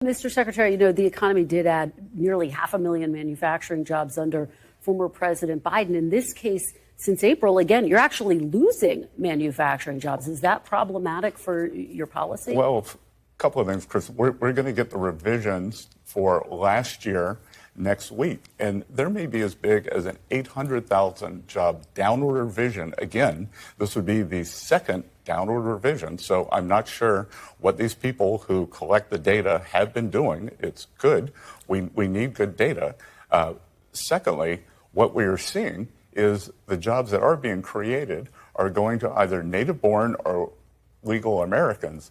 Mr. Secretary, you know, the economy did add nearly 500,000 manufacturing jobs under former President Biden. In this case, since April, again, you're actually losing manufacturing jobs. Is that problematic for your policy? Well, a couple of things, Chris. We're going to get the revisions for last year next week, and there may be as big as an 800,000 job downward revision. Again, this would be the second downward revision, so I'm not sure what these people who collect the data have been doing. It's good. We need good data. Secondly, what we are seeing is the jobs that are being created are going to either native-born or legal Americans.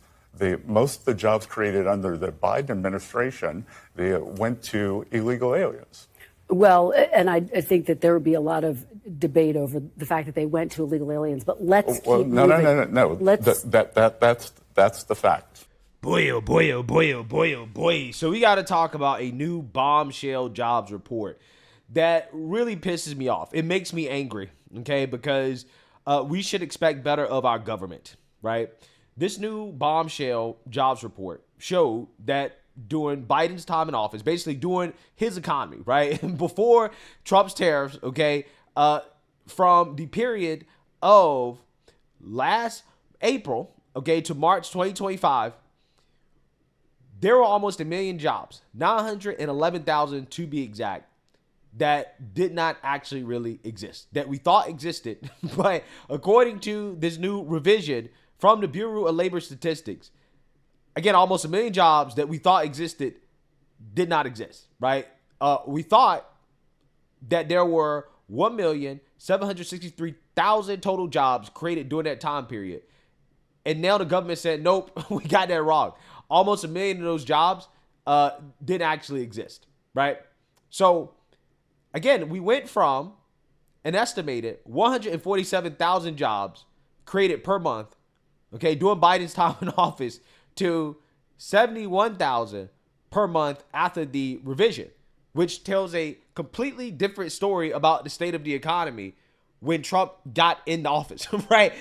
Most of the jobs created under the Biden administration, they went to illegal aliens. Well, and I think that there would be a lot of debate over the fact that they went to illegal aliens. But let's keep moving. No. That's the fact. Boy, oh boy, oh boy, oh boy, oh boy. So we got to talk about a new bombshell jobs report that really pisses me off. It makes me angry, okay, because we should expect better of our government, right? This new bombshell jobs report showed that during Biden's time in office, basically during his economy, right, before Trump's tariffs, okay, from the period of last April, okay, to March 2025, there were almost 1 million jobs, 911,000 to be exact, that did not actually really exist, that we thought existed. But according to this new revision from the Bureau of Labor Statistics, again, almost 1 million jobs that we thought existed did not exist, right? We thought that there were 1,763,000 total jobs created during that time period. And now the government said, nope, we got that wrong. Almost 1 million of those jobs didn't actually exist, right? So, again, we went from an estimated 147,000 jobs created per month, okay, during Biden's time in office, to 71,000 per month after the revision, which tells a completely different story about the state of the economy when Trump got in office, right?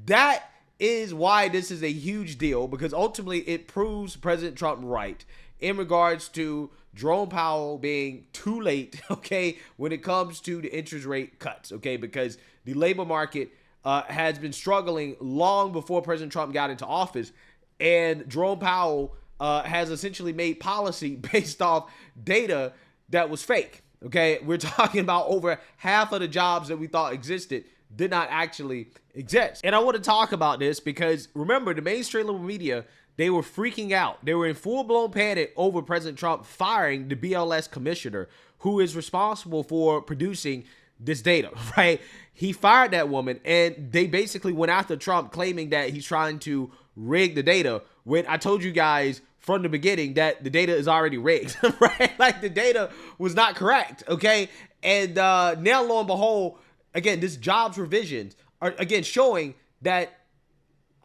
That is why this is a huge deal, because ultimately it proves President Trump right in regards to Jerome Powell being too late, okay, when it comes to the interest rate cuts, okay, because the labor market has been struggling long before President Trump got into office, and Jerome Powell has essentially made policy based off data that was fake, okay? We're talking about over half of the jobs that we thought existed did not actually exist. And I want to talk about this because, remember, the mainstream media, they were freaking out. They were in full-blown panic over President Trump firing the BLS commissioner who is responsible for producing this data, right? He fired that woman, and they basically went after Trump, claiming that he's trying to rig the data, when I told you guys from the beginning that the data is already rigged, right? Like, the data was not correct, okay? And now, lo and behold, again, this jobs revisions are, again, showing that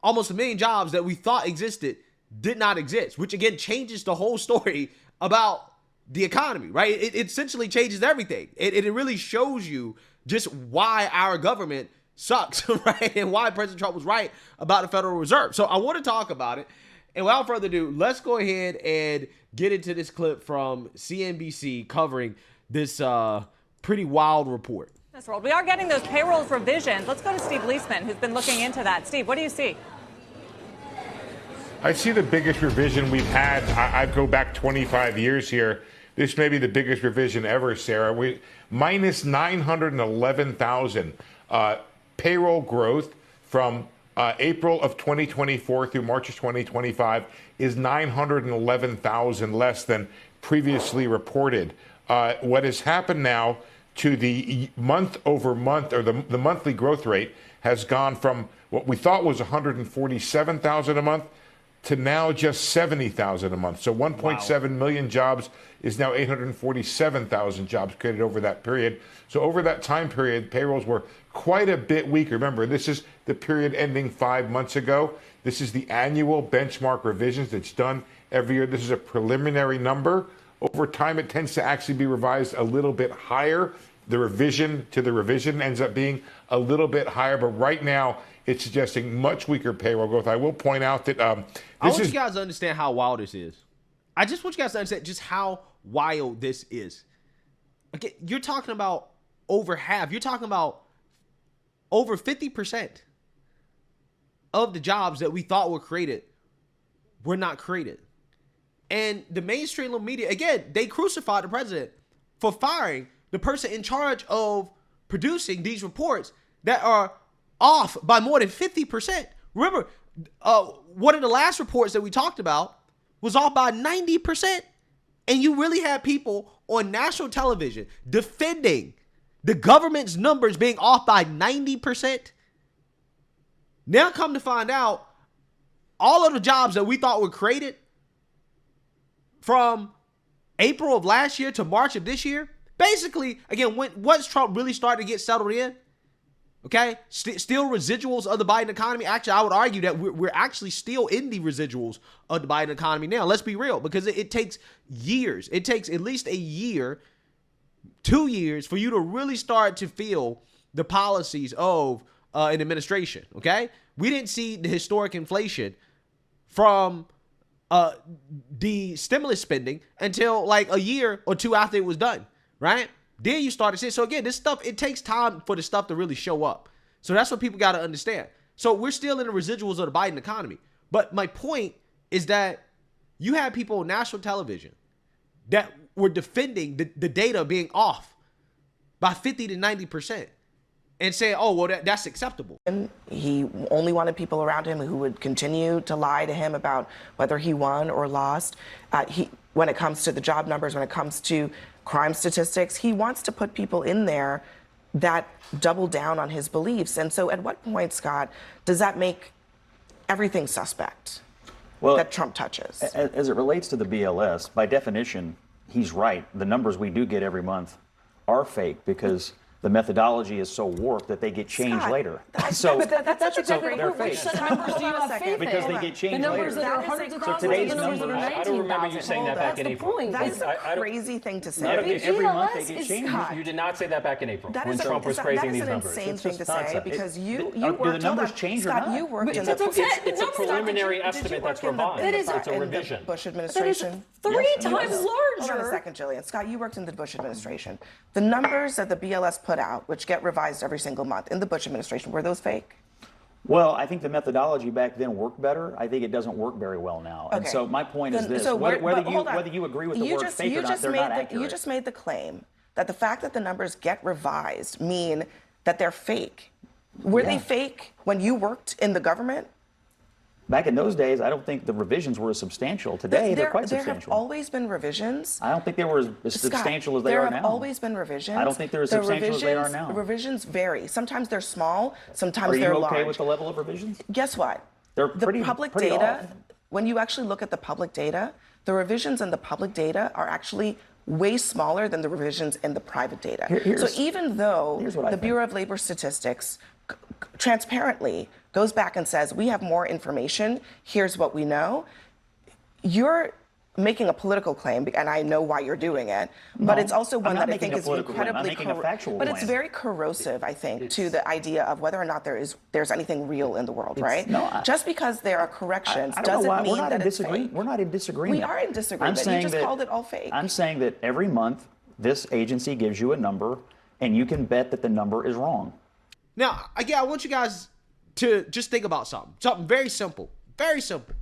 almost 1 million jobs that we thought existed did not exist, which, again, changes the whole story about the economy, right? It essentially changes everything. It really shows you just why our government sucks, right? And why President Trump was right about the Federal Reserve. So I want to talk about it. And without further ado, let's go ahead and get into this clip from CNBC covering this pretty wild report. We are getting those payrolls revisions. Let's go to Steve Leisman, who's been looking into that. Steve, what do you see? I see the biggest revision we've had. I'd go back 25 years here. This may be the biggest revision ever, Sarah. Minus 911,000 payroll growth from April of 2024 through March of 2025 is 911,000 less than previously reported. What has happened now to the month over month, or the monthly growth rate, has gone from what we thought was 147,000 a month to now just 70,000 a month. So 1.7 million jobs is now 847,000 jobs created over that period. So over that time period, payrolls were quite a bit weaker. Remember, this is the period ending 5 months ago. This is the annual benchmark revisions that's done every year. This is a preliminary number. Over time, it tends to actually be revised a little bit higher. The revision to the revision ends up being a little bit higher, but right now it's suggesting much weaker payroll growth. I will point out that I want you guys to understand how wild this is. I just want you guys to understand just how wild this is. Okay, you're talking about over half. You're talking about over 50% of the jobs that we thought were created were not created. And the mainstream media, again, they crucified the president for firing the person in charge of producing these reports that are off by more than 50%. Remember, one of the last reports that we talked about was off by 90%. And you really had people on national television defending the government's numbers being off by 90%. Now come to find out, all of the jobs that we thought were created from April of last year to March of this year, basically, again, once Trump really started to get settled in, okay, still residuals of the Biden economy. Actually, I would argue that we're actually still in the residuals of the Biden economy now. Let's be real, because it takes years. It takes at least a year, 2 years for you to really start to feel the policies of an administration, okay? We didn't see the historic inflation from the stimulus spending until like a year or two after it was done, right? Then you start to see. So again, this stuff, it takes time for the stuff to really show up. So that's what people got to understand. So we're still in the residuals of the Biden economy. But my point is that you have people on national television that were defending the data being off by 50 to 90% and saying, oh, well, that's acceptable. He only wanted people around him who would continue to lie to him about whether he won or lost. When it comes to the job numbers, when it comes to crime statistics, he wants to put people in there that double down on his beliefs. And so at what point, Scott, does that make everything suspect that Trump touches? As it relates to the BLS, by definition, he's right. The numbers we do get every month are fake because the methodology is so warped that they get changed later. That's exactly the point. Which set of numbers do you have faith in? Because they get changed later. The numbers that are hundreds of thousands, the numbers that are 19,000. I don't remember you saying that back in April. That's a crazy thing to say. Every month they get changed. You did not say that back in April when That Trump was praising these numbers. That is an insane thing to say because you do the worked numbers change or not? Scott, you worked in It's a preliminary estimate that's revised. It's a revision. The Bush administration. Three times larger. Hold on a second, Jillian. Scott, you worked in the Bush administration. The numbers that the BLS put out, which get revised every single month in the Bush administration, were those fake? Well, I think the methodology back then worked better. I think it doesn't work very well now. And so my point is this, whether you agree with the word fake or not, they're not accurate. You just made the claim that the fact that the numbers get revised mean that they're fake. Were they fake when you worked in the government? Back in those days, I don't think the revisions were as substantial. Today, they're quite substantial. There have always been revisions. I don't think they were as substantial as they are now. There have always been revisions. I don't think they're as substantial as they are now. Revisions vary. Sometimes they're small, sometimes they're large. Are you okay with the level of revisions? Guess what? They're pretty data, off. when you actually look at the public data, the revisions in the public data are actually way smaller than the revisions in the private data. So even though the Bureau of Labor Statistics transparently goes back and says, we have more information, here's what we know, you're making a political claim, and I know why you're doing it, but it's also one that I think is incredibly but it's very corrosive, I think, to the idea of whether or not there's anything real in the world, right? Just because there are corrections doesn't mean that it's fake. We're not in disagreement. We are in disagreement. You just called it all fake. I'm saying that every month, this agency gives you a number, and you can bet that the number is wrong. Now, again, I want you guys to just think about something very simple, very simple.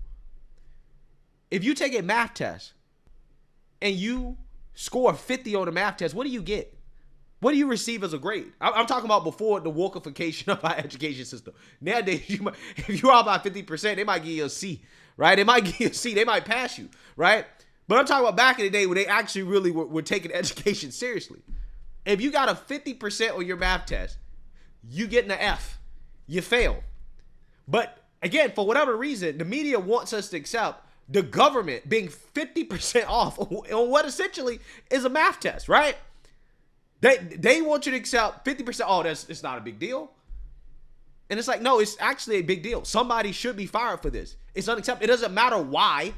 If you take a math test and you score 50 on the math test, what do you get? What do you receive as a grade? I'm talking about before the wokeification of our education system. Nowadays, if you're out by 50%, they might give you a C, right? They might give you a C. They might pass you, right? But I'm talking about back in the day when they actually really were taking education seriously. If you got a 50% on your math test, you get an F. You fail. But again, for whatever reason, the media wants us to accept the government being 50% off on what essentially is a math test, right? They want you to accept 50%. Oh, it's not a big deal. And it's like, no, it's actually a big deal. Somebody should be fired for this. It's unacceptable. It doesn't matter why.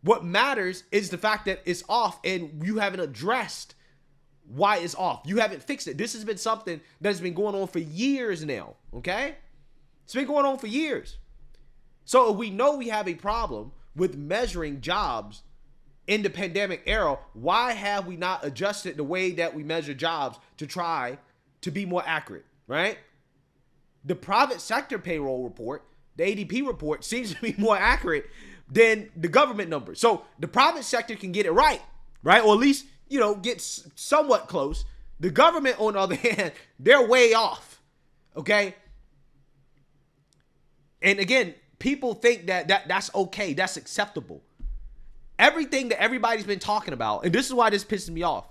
What matters is the fact that it's off and you haven't addressed why it's off. You haven't fixed it. This has been something that's been going on for years now, okay? It's been going on for years. So if we know we have a problem with measuring jobs in the pandemic era. Why have we not adjusted the way that we measure jobs to try to be more accurate, right? The private sector payroll report, the ADP report, seems to be more accurate than the government numbers. So the private sector can get it right? Or at least, get somewhat close. The government, on the other hand, they're way off, okay? And again, people think that's okay, that's acceptable. Everything that everybody's been talking about, and this is why this pisses me off,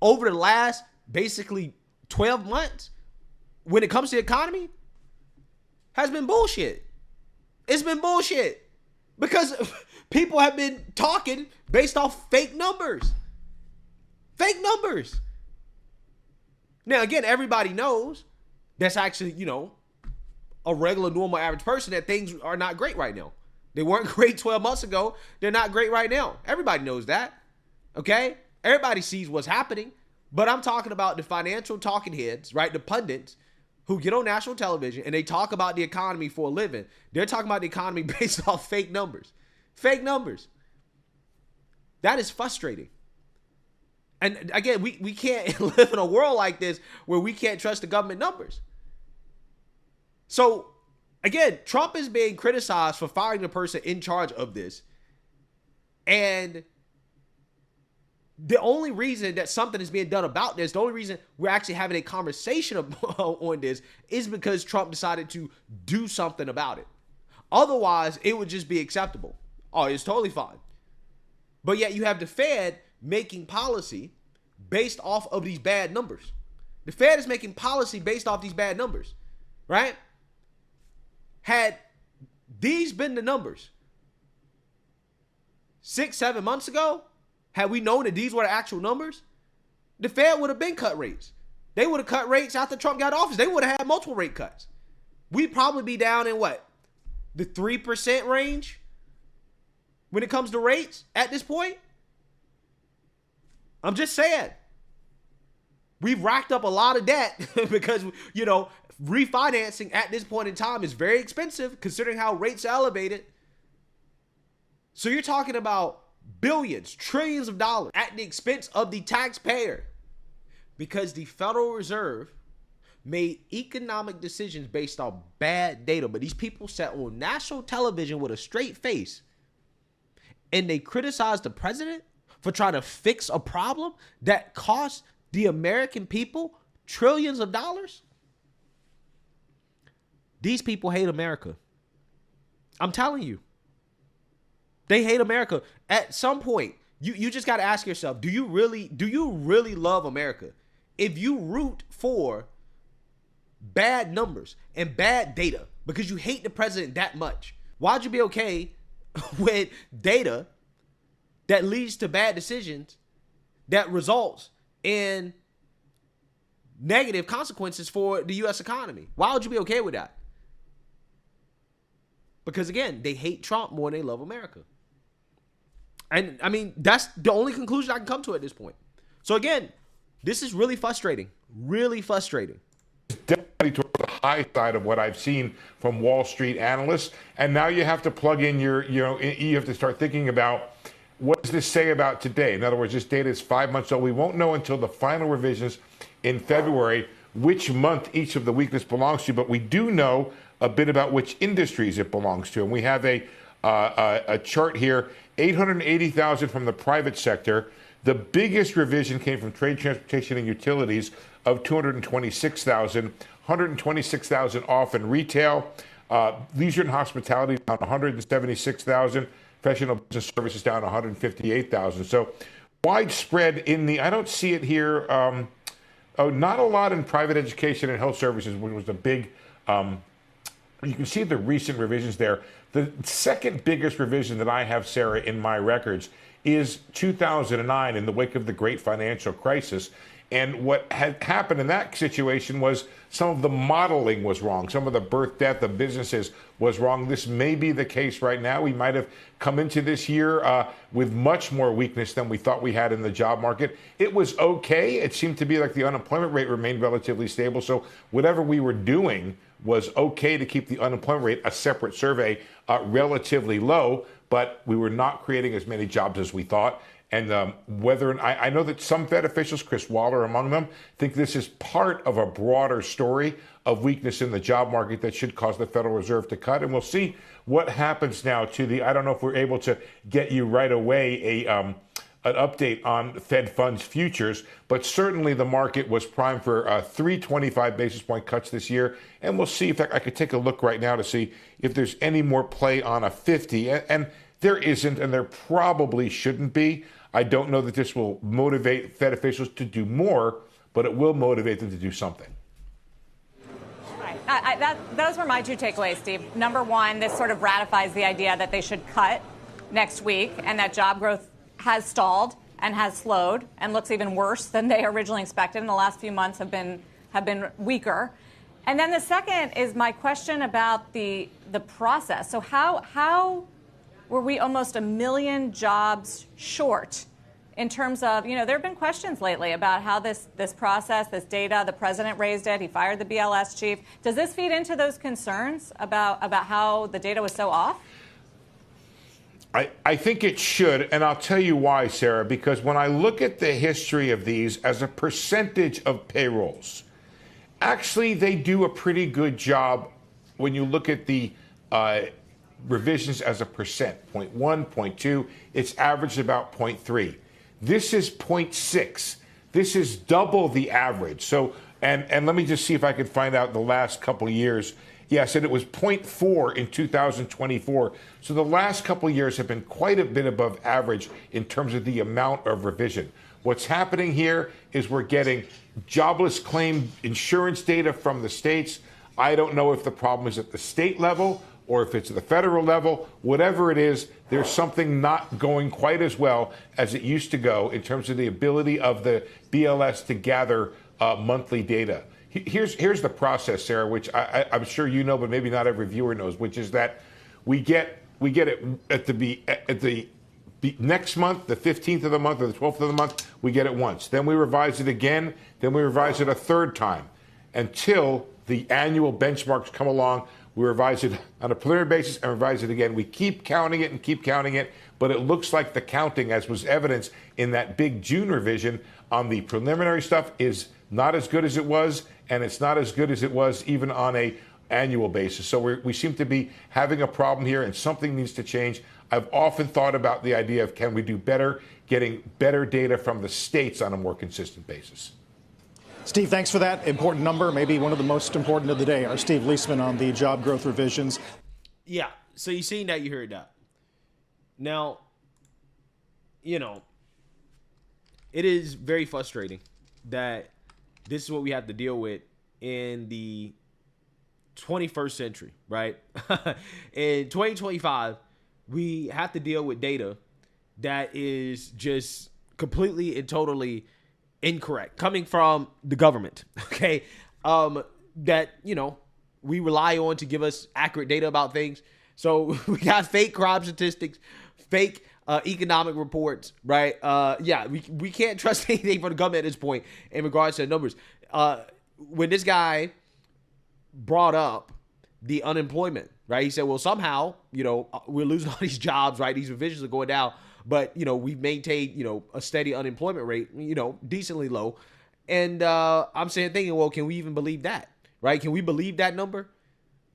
over the last basically 12 months, when it comes to the economy, has been bullshit. It's been bullshit because people have been talking based off fake numbers. Fake numbers. Now, again, everybody knows that's actually, a regular, normal, average person that things are not great right now. They weren't great 12 months ago. They're not great right now. Everybody knows that. Okay? Everybody sees what's happening. But I'm talking about the financial talking heads, right? The pundits who get on national television and they talk about the economy for a living. They're talking about the economy based off fake numbers. Fake numbers. That is frustrating. And again, we can't live in a world like this where we can't trust the government numbers. So, again, Trump is being criticized for firing the person in charge of this. And the only reason that something is being done about this, the only reason we're actually having a conversation on this is because Trump decided to do something about it. Otherwise, it would just be acceptable. Oh, it's totally fine. But yet you have the Fed making policy based off of these bad numbers. The Fed is making policy based off these bad numbers, right? Had these been the numbers 6-7 months ago, had we known that these were the actual numbers, the Fed would have been cut rates. They would have cut rates after Trump got office. They would have had multiple rate cuts. We'd probably be down in what? The 3% range when it comes to rates at this point? I'm just saying. We've racked up a lot of debt because, refinancing at this point in time is very expensive considering how rates are elevated. So you're talking about billions, trillions of dollars at the expense of the taxpayer because the Federal Reserve made economic decisions based on bad data. But these people sat on national television with a straight face and they criticized the president for trying to fix a problem that cost the American people trillions of dollars. These people hate America. I'm telling you. They hate America. At some point, you just got to ask yourself, do you really love America? If you root for bad numbers and bad data because you hate the president that much, why'd you be okay with data that leads to bad decisions that results in negative consequences for the U.S. economy? Why would you be okay with that? Because again, they hate Trump more than they love America. And I mean, that's the only conclusion I can come to at this point. So again, this is really frustrating. Really frustrating. Definitely toward the high side of what I've seen from Wall Street analysts. And now you have to plug in you have to start thinking about what does this say about today? In other words, this data is 5 months old. We won't know until the final revisions in February which month each of the weakness belongs to, but we do know a bit about which industries it belongs to. And we have a chart here, 880,000 from the private sector. The biggest revision came from trade, transportation, and utilities of 226,000, 126,000 off in retail. Leisure and hospitality down 176,000. Professional business services down 158,000. So widespread in the, I don't see it here. Not a lot in private education and health services, which was a big, you can see the recent revisions there. The second biggest revision that I have, Sarah, in my records is 2009 in the wake of the great financial crisis. And what had happened in that situation was some of the modeling was wrong. Some of the birth, death of businesses was wrong. This may be the case right now. We might have come into this year with much more weakness than we thought we had in the job market. It was okay. It seemed to be like the unemployment rate remained relatively stable. So whatever we were doing was okay to keep the unemployment rate, a separate survey, relatively low, but we were not creating as many jobs as we thought. And I know that some Fed officials, Chris Waller among them, think this is part of a broader story of weakness in the job market that should cause the Federal Reserve to cut. And we'll see what happens now to I don't know if we're able to get you right away an update on Fed funds futures, but certainly the market was primed for 325 basis point cuts this year. And we'll see if I could take a look right now to see if there's any more play on a 50. And there isn't, and there probably shouldn't be. I don't know that this will motivate Fed officials to do more, but it will motivate them to do something. Right. Those were my two takeaways, Steve. Number one, this sort of ratifies the idea that they should cut next week and that job growth has stalled and has slowed and looks even worse than they originally expected. And the last few months have been weaker. And then the second is my question about the process. So how were we almost 1 million jobs short in terms of, there have been questions lately about how this process, this data, the president raised it, he fired the BLS chief. Does this feed into those concerns about how the data was so off? I think it should, and I'll tell you why, Sarah, because when I look at the history of these as a percentage of payrolls, actually they do a pretty good job when you look at the revisions as a percent, 0.1, 0.2, it's averaged about 0.3. This is 0.6. This is double the average. So, and let me just see if I can find out the last couple of years. Yes, and it was 0.4 in 2024. So the last couple of years have been quite a bit above average in terms of the amount of revision. What's happening here is we're getting jobless claim insurance data from the states. I don't know if the problem is at the state level or if it's at the federal level. Whatever it is, there's something not going quite as well as it used to go in terms of the ability of the BLS to gather monthly data. Here's the process, Sarah, which I'm sure you know, but maybe not every viewer knows, which is that we get it at the next month, the 15th of the month or the 12th of the month, we get it once. Then we revise it again. Then we revise it a third time until the annual benchmarks come along. We revise it on a preliminary basis and revise it again. We keep counting it and keep counting it, but it looks like the counting, as was evidenced in that big June revision on the preliminary stuff, is not as good as it was, and it's not as good as it was even on a annual basis. So we seem to be having a problem here, and something needs to change. I've often thought about the idea of can we do better, getting better data from the states on a more consistent basis. Steve, thanks for that important number, maybe one of the most important of the day. Our Steve Leisman on the job growth revisions. Yeah, so you seen that, you heard that. Now, it is very frustrating that this is what we have to deal with in the 21st century, right? In 2025, we have to deal with data that is just completely and totally incorrect, coming from the government, okay? That, we rely on to give us accurate data about things. So we got fake crime statistics, fake economic reports, right? We can't trust anything from the government at this point in regards to the numbers. When this guy brought up the unemployment, right? He said, well, somehow, we're losing all these jobs, right? These revisions are going down. But, we've maintained, a steady unemployment rate, decently low. And I'm thinking, well, can we even believe that, right? Can we believe that number?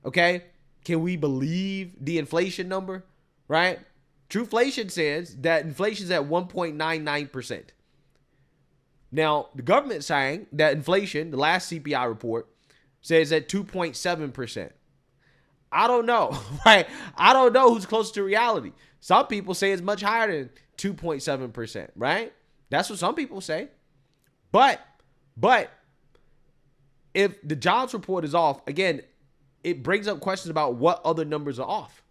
Okay. Can we believe the inflation number, right? Trueflation says that inflation is at 1.99%. Now, the government's saying that inflation, the last CPI report, says at 2.7%. I don't know, right? I don't know who's close to reality. Some people say it's much higher than 2.7%, right? That's what some people say. But if the jobs report is off, again, it brings up questions about what other numbers are off.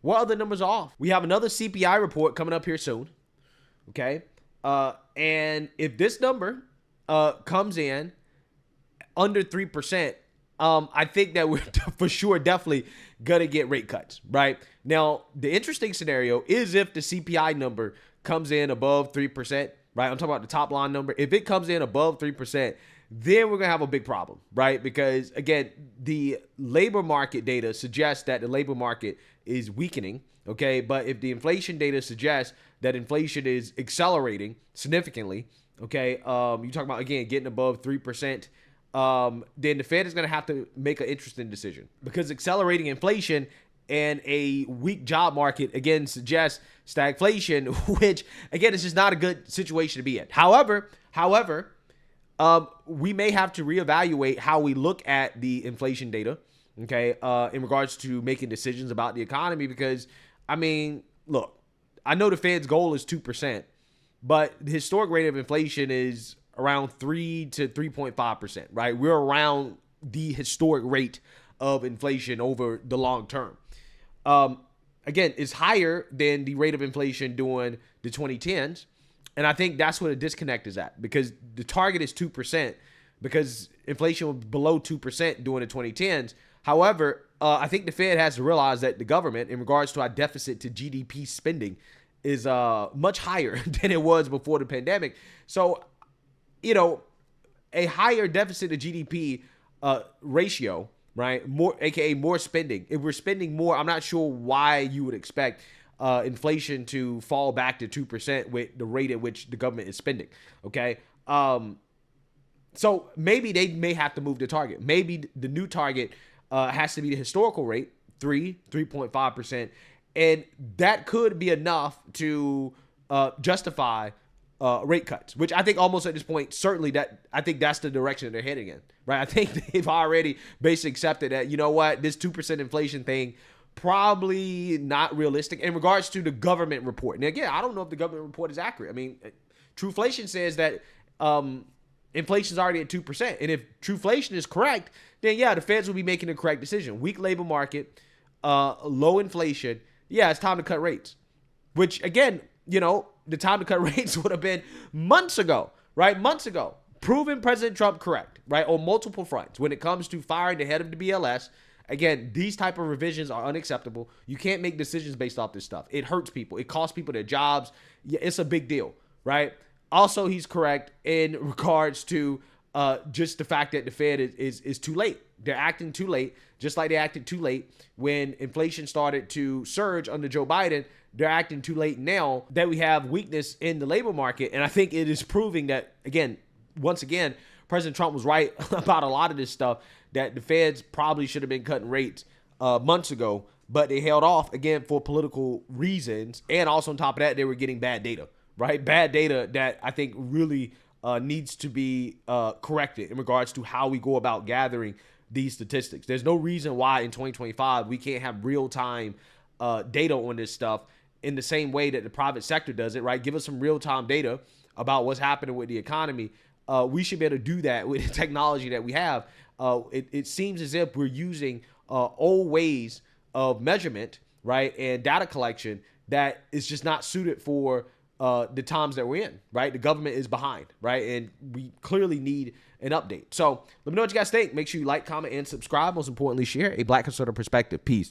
What other numbers are off? We have another CPI report coming up here soon, okay? And if this number comes in under 3%, I think that we're for sure definitely going to get rate cuts, right? Now, the interesting scenario is if the CPI number comes in above 3%, right? I'm talking about the top line number. If it comes in above 3%, then we're going to have a big problem, right? Because, again, the labor market data suggests that the labor market is weakening, okay? But if the inflation data suggests that inflation is accelerating significantly, okay, you talk about, again, getting above 3%, then the Fed is going to have to make an interesting decision, because accelerating inflation and a weak job market, again, suggests stagflation, which, again, is just not a good situation to be in. However, we may have to reevaluate how we look at the inflation data, okay, in regards to making decisions about the economy, because, I mean, look, I know the Fed's goal is 2%, but the historic rate of inflation is around 3 to 3.5%, right? We're around the historic rate of inflation over the long term. Again, it's higher than the rate of inflation during the 2010s. And I think that's where the disconnect is at, because the target is 2%, because inflation was below 2% during the 2010s. However, I think the Fed has to realize that the government, in regards to our deficit to GDP spending, is much higher than it was before the pandemic. So, you know, a higher deficit to GDP ratio, right? More, aka more spending. If we're spending more, I'm not sure why you would expect inflation to fall back to 2% with the rate at which the government is spending. Okay. So maybe they may have to move the target. Maybe the new target has to be the historical rate, 3.5%. And that could be enough to justify rate cuts, which I think almost at this point, certainly I think that's the direction that they're heading in, right? I think they've already basically accepted that, you know what, this 2% inflation thing, probably not realistic in regards to the government report. And again, I don't know if the government report is accurate. I mean, Trueflation says that inflation is already at 2%. And if Trueflation is correct, then yeah, the Feds will be making the correct decision. Weak labor market, low inflation. Yeah, it's time to cut rates, which again, you know, the time to cut rates would have been months ago, right? Months ago, proving President Trump correct, right? On multiple fronts. When it comes to firing the head of the BLS, again, these type of revisions are unacceptable. You can't make decisions based off this stuff. It hurts people. It costs people their jobs. Yeah, it's a big deal, right? Also, he's correct in regards to just the fact that the Fed is too late. They're acting too late, just like they acted too late when inflation started to surge under Joe Biden. They're acting too late now that we have weakness in the labor market. And I think it is proving that, again, once again, President Trump was right about a lot of this stuff, that the Feds probably should have been cutting rates months ago, but they held off, again, for political reasons. And also on top of that, they were getting bad data, right? Bad data that I think really needs to be corrected in regards to how we go about gathering these statistics. There's no reason why in 2025 we can't have real-time data on this stuff in the same way that the private sector does it, right? Give us some real-time data about what's happening with the economy. We should be able to do that with the technology that we have. It seems as if we're using old ways of measurement, right, and data collection that is just not suited for the times that we're in, right? The government is behind, right? And we clearly need an update. So let me know what you guys think. Make sure you like, comment, and subscribe. Most importantly, share a Black conservative perspective. Peace.